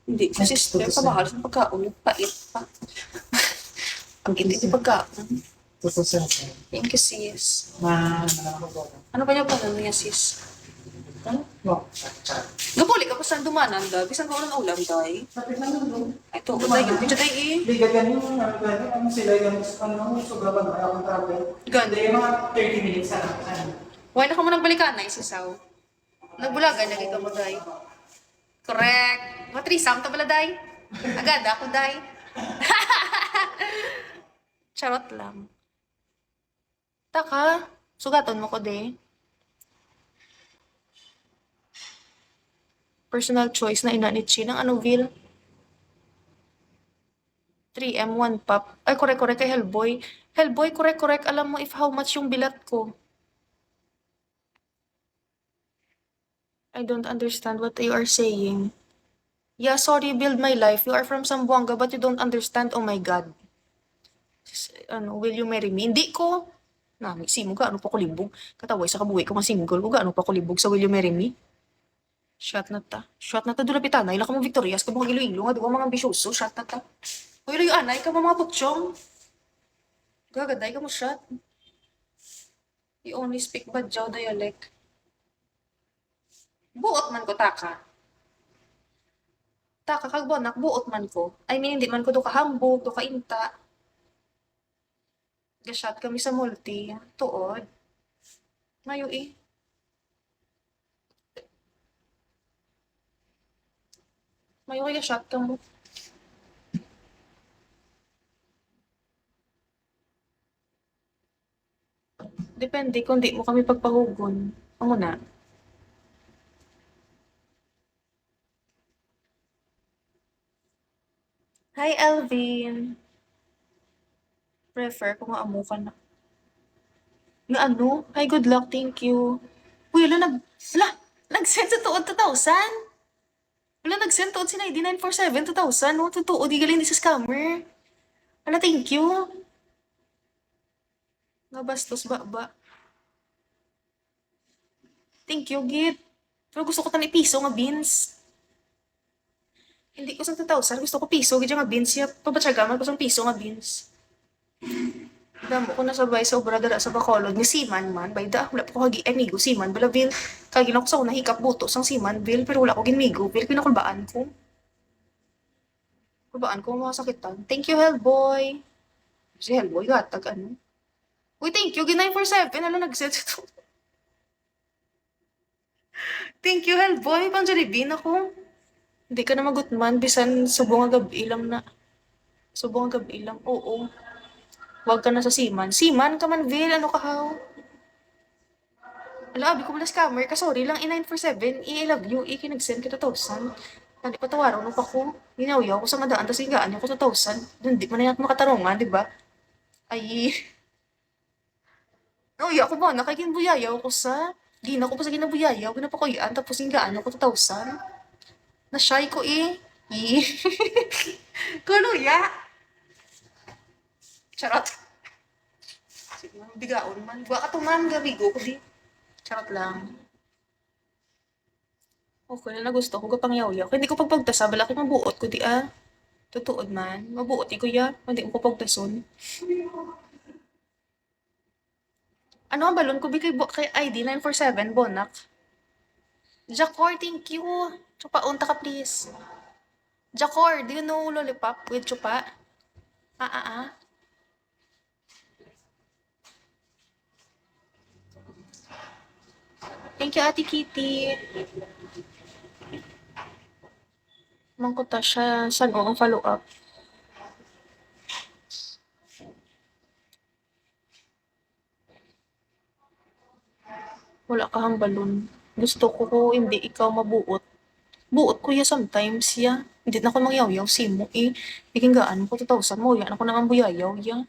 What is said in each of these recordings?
Hindi ko sister, kamahal sa pagkaon. Pait pa. Ang hindi sa pagkaon. Tutusin. Thank you, sis. Na, Ano ba niya pa niya, sis? no. Gapuli ka pa saan dumanan, da? Bisan ko ng ulam, day. Sabi na nung Ay, to, day, yun. Dito, day, eh. liga ganun, ano sila yung sobrang ayaw kong travel. Ganda. Hindi, mga 30 minutes sana. Why na ka mo nagbalikan na, isisaw? Nagbulagan na ikaw mo, day. Correct. Matrisam to pala, day. Agad, ako, day. Charot lang. Taka, sugaton mo ko, de. Personal choice na ina ni Chin. Ang ano, Vil? 3M, 1 pop. Ay, correct kay Hellboy. Hellboy, correct. Alam mo if how much yung bilat ko. I don't understand what you are saying. Yeah, sorry, build my life. You are from Zamboanga, but you don't understand. Oh my God. Ano, will you marry me? Hindi ko. Nami, simog ka, ano pa kulibog? Kataway sa kabuhi ko, masinggol ko, ano pa kulibog sa will you marry me? Shot na ta. Dula pitana. Ila ka mong Victorias, ka mga ilo-ilo, nga duwa mga ambisyoso, shot na ta. Uy, layo anay ka mga putsyong. Gagaday ka mo shot. You only speak Badjaw dialect. Buot man ko taka. Taka kagbonak, buot man ko. I mean, hindi man ko do kahambog, do kainta. Gashot kami sa multi. Tuod. Mayo eh. Mayo kaya shot ka mo. Depende kung di mo kami pagpahugon. Amo na. Hi, Elvin. Prefer kung amo ka na. Nga ano? Hi, good luck. Thank you. Uy, nag-send sa tuod 2,000? Wala, nag-send tuod si 9947 2,000, no? Totoo, di galing di sa scammer. Wala, thank you. Nga bastos ba? Thank you, Git. Pero gusto ko tani piso nga beans. Hindi ko sa 2,000, gusto ko piso, gid nga beans. Ya, pabatsagaman ko sa piso nga beans. Damo ko nasabay sa obra dara sa Bacolod ni Siman man. Bayda, wala po ko hagi amigo Siman. Bala, Vil, kaya ginako sa una hikap buto sang Siman, Vil, pero wala ko ginmigo, Vil, kinakulbaan ko. Kulbaan ko mga sakitan. Thank you, Hellboy. Si Hellboy, gatag ano. Uy, thank you, G947. Ano, nag-set ito. Thank you, Hellboy. Pang Jollibee ako. Hindi ka na magutman. Bisan subong nga gabi lang na. Subong nga gabi lang. Oo. Huwag ka na sa Siman. Siman ka man, Vil. Ano ka, how? Ala, abi ko pala scammer ka. Sorry lang, i947. I love you. Ikinag-send kita 1,000. Hindi pa tawaraw nung pa ko. Ginawiyaw ko sa madaan. Tapos higaan ko sa 1,000. Hindi mo na yan makatarungan, di ba? Ay. Uy, ako ba? Nakikinbuyayaw ko sa... Gina ko pa sa ginabuyayaw. Ginapakuyaan. Tapos higaan ko 2,000. Na-shy ko eh. Kuluya. Charot. Sige, bigaon man. Buwa ka tuman, gabigo ko di. Charot lang. Okay na gusto ko kapang yaw-yaw. Hindi ko pagpagtasa, balaki mabuot ko di ah. Tutuod man. Mabuot ko ya. Hindi ko pagpagtason. Ano ang balon ko kay ID 947 Bonak? Jacor, thank you. Chupa, unta ka please. Jacor, do you know lollipop with chupa? Ah. Thank you, Ate Kitty. Mangkuta siya. Saan ang follow up? Wala ka hang balon. Gusto ko hindi ikaw mabuot. Buot ko ya sometimes ya. Hindi na ako mangyaw-yaw simo eh. Ikinggaan ko 2,000 mo. Yan ako naman buyayaw ya.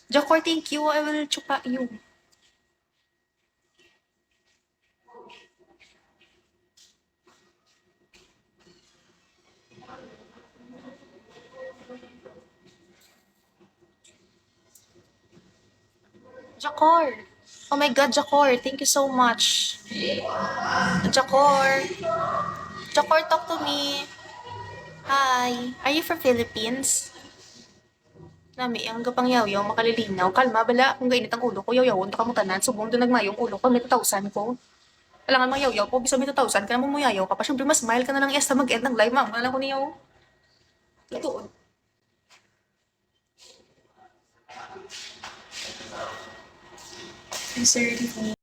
Jacor, thank you. I will chupa you. Jacor. Oh my God, Jacor. Thank you so much. Jacor. Jacor, talk to me. Hi. Hi, are you from Philippines? Nami, ang gapang yaw-yaw, makalilinaw. Kalma, bala, kung gainit ang ulo ko, yaw-yawon, taka mo tanan, subong doon nagmayong ulo ko, may 2,000 ko. Kailangan mang yaw-yaw ko, bisa may 2,000 ka naman mo yayaw ka pa. Siyempre, mas smile ka na lang yes na mag-end ng live, ma'am. Wala ko niyaw. Totoo. I'm sorry.